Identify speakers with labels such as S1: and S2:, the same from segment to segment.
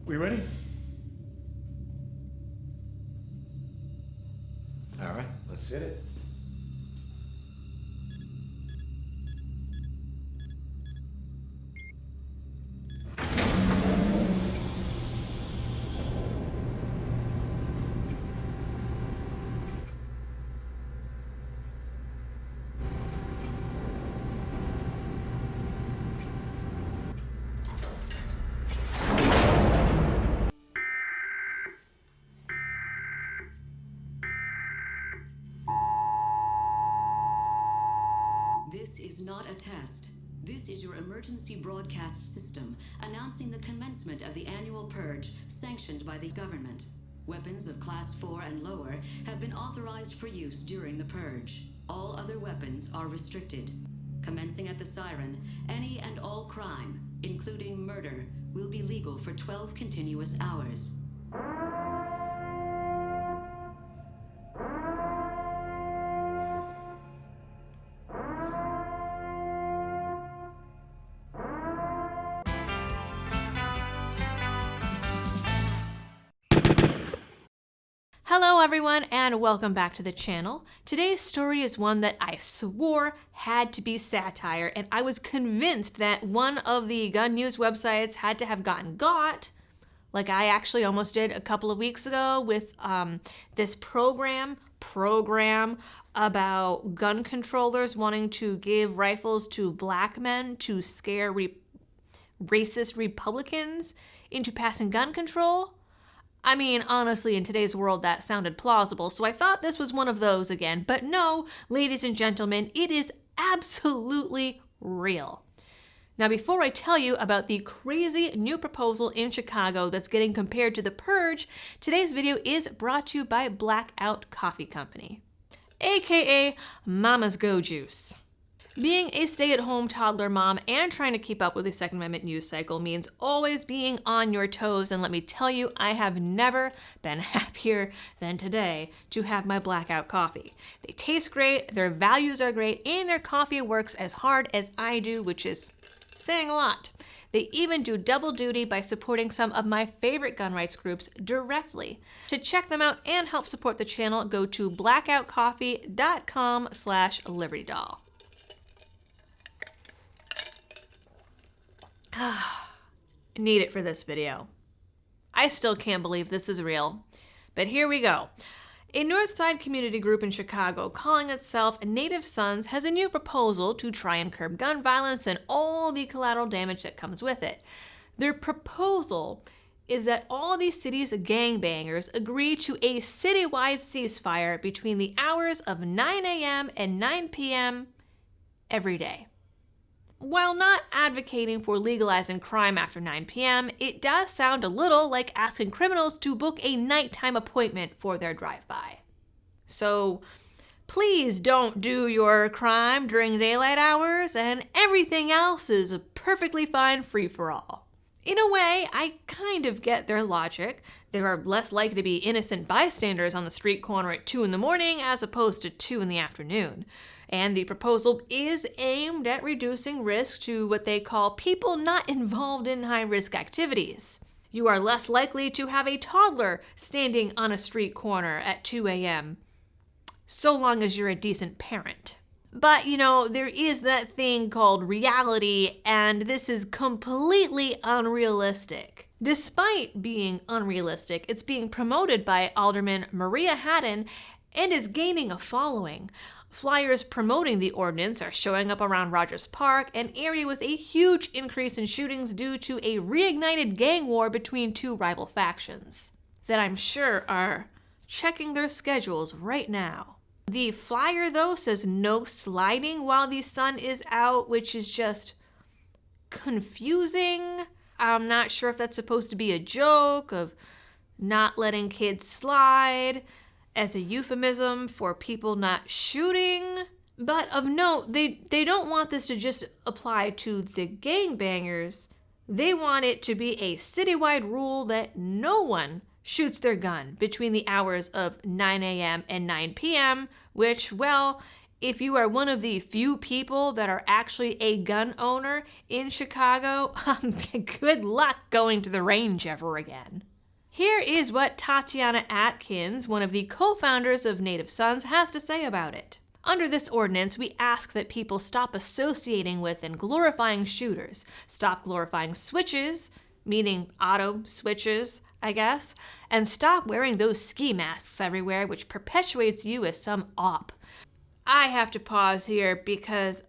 S1: We ready? All right, let's hit it.
S2: This is not a test. This is your emergency broadcast system announcing the commencement of the annual Purge sanctioned by the government. Weapons of Class 4 and lower have been authorized for use during the Purge. All other weapons are restricted. Commencing at the siren, any and all crime, including murder, will be legal for 12 continuous hours.
S3: Hello everyone and welcome back to the channel. Today's story is one that I swore had to be satire, and I was convinced that one of the gun news websites had to have gotten got, like I actually almost did a couple of weeks ago with this program about gun controllers wanting to give rifles to black men to scare racist Republicans into passing gun control. I mean, honestly, in today's world, that sounded plausible, so I thought this was one of those again. But no, ladies and gentlemen, it is absolutely real. Now, before I tell you about the crazy new proposal in Chicago that's getting compared to the Purge, today's video is brought to you by Blackout Coffee Company, aka Mama's Go Juice. Being a stay-at-home toddler mom and trying to keep up with the Second Amendment news cycle means always being on your toes, and let me tell you, I have never been happier than today to have my Blackout coffee. They taste great, their values are great, and their coffee works as hard as I do, which is saying a lot. They even do double duty by supporting some of my favorite gun rights groups directly. To check them out and help support the channel, go to blackoutcoffee.com/libertydoll. Need it for this video. I still can't believe this is real, but here we go. A Northside community group in Chicago calling itself Native Sons has a new proposal to try and curb gun violence and all the collateral damage that comes with it. Their proposal is that all the city's gangbangers agree to a citywide ceasefire between the hours of 9 a.m. and 9 p.m. every day. While not advocating for legalizing crime after 9 p.m., it does sound a little like asking criminals to book a nighttime appointment for their drive-by. So please don't do your crime during daylight hours, and everything else is a perfectly fine free-for-all. In a way, I kind of get their logic. There are less likely to be innocent bystanders on the street corner at 2 in the morning as opposed to 2 in the afternoon. And the proposal is aimed at reducing risk to what they call people not involved in high-risk activities. You are less likely to have a toddler standing on a street corner at 2 a.m., so long as you're a decent parent. But, you know, there is that thing called reality, and this is completely unrealistic. Despite being unrealistic, it's being promoted by Alderman Maria Hadden and is gaining a following. Flyers promoting the ordinance are showing up around Rogers Park, an area with a huge increase in shootings due to a reignited gang war between two rival factions that I'm sure are checking their schedules right now. The flyer, though, says no sliding while the sun is out, which is just confusing. I'm not sure if that's supposed to be a joke of not letting kids slide as a euphemism for people not shooting. But of note, they don't want this to just apply to the gangbangers. They want it to be a citywide rule that no one shoots their gun between the hours of 9 a.m. and 9 p.m., which, well, if you are one of the few people that are actually a gun owner in Chicago, good luck going to the range ever again. Here is what Tatiana Atkins, one of the co-founders of Native Sons, has to say about it. Under this ordinance, we ask that people stop associating with and glorifying shooters, stop glorifying switches, meaning auto switches, I guess, and stop wearing those ski masks everywhere, which perpetuates you as some op. I have to pause here because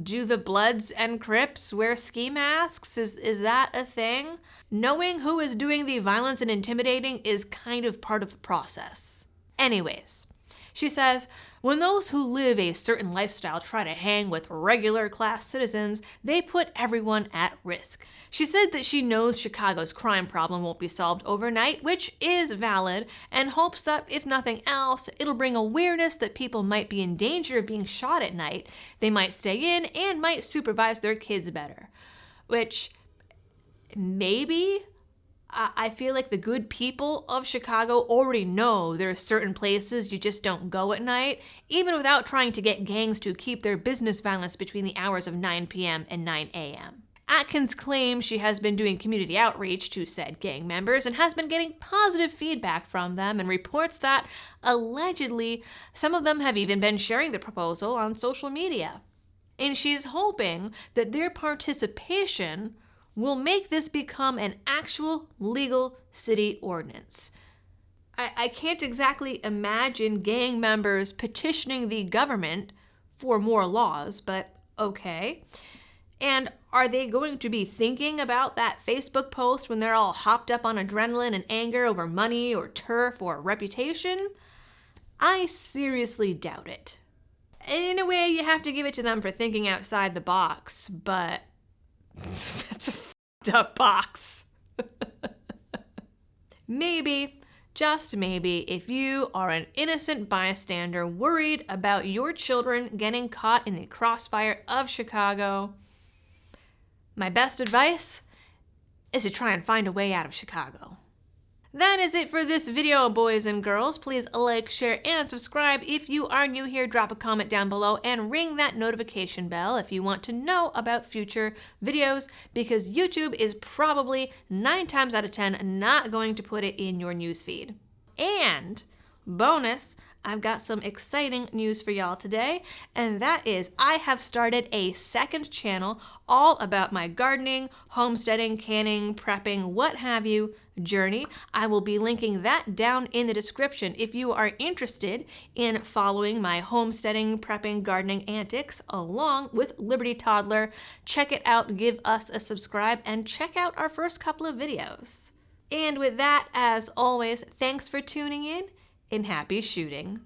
S3: do the Bloods and Crips wear ski masks? Is that a thing? Knowing who is doing the violence and intimidating is kind of part of the process. Anyways, she says, when those who live a certain lifestyle try to hang with regular class citizens, they put everyone at risk. She said that she knows Chicago's crime problem won't be solved overnight, which is valid, and hopes that, if nothing else, it'll bring awareness that people might be in danger of being shot at night, they might stay in, and might supervise their kids better. Which, maybe? I feel like the good people of Chicago already know there are certain places you just don't go at night, even without trying to get gangs to keep their business violence between the hours of 9 p.m. and 9 a.m. Atkins claims she has been doing community outreach to said gang members and has been getting positive feedback from them, and reports that, allegedly, some of them have even been sharing the proposal on social media. And she's hoping that their participation will make this become an actual legal city ordinance. I can't exactly imagine gang members petitioning the government for more laws, but okay. And are they going to be thinking about that Facebook post when they're all hopped up on adrenaline and anger over money or turf or reputation? I seriously doubt it. In a way, you have to give it to them for thinking outside the box, but that's a f***ed up box. Maybe, just maybe, if you are an innocent bystander worried about your children getting caught in the crossfire of Chicago, my best advice is to try and find a way out of Chicago. That is it for this video, boys and girls. Please like, share, and subscribe. If you are new here, drop a comment down below and ring that notification bell if you want to know about future videos, because YouTube is probably 9 times out of 10 not going to put it in your newsfeed. And bonus, I've got some exciting news for y'all today, and that is I have started a second channel all about my gardening, homesteading, canning, prepping, what have you journey. I will be linking that down in the description if you are interested in following my homesteading, prepping, gardening antics along with Liberty Toddler. Check it out, give us a subscribe, and check out our first couple of videos. And with that, as always, thanks for tuning in, and happy shooting.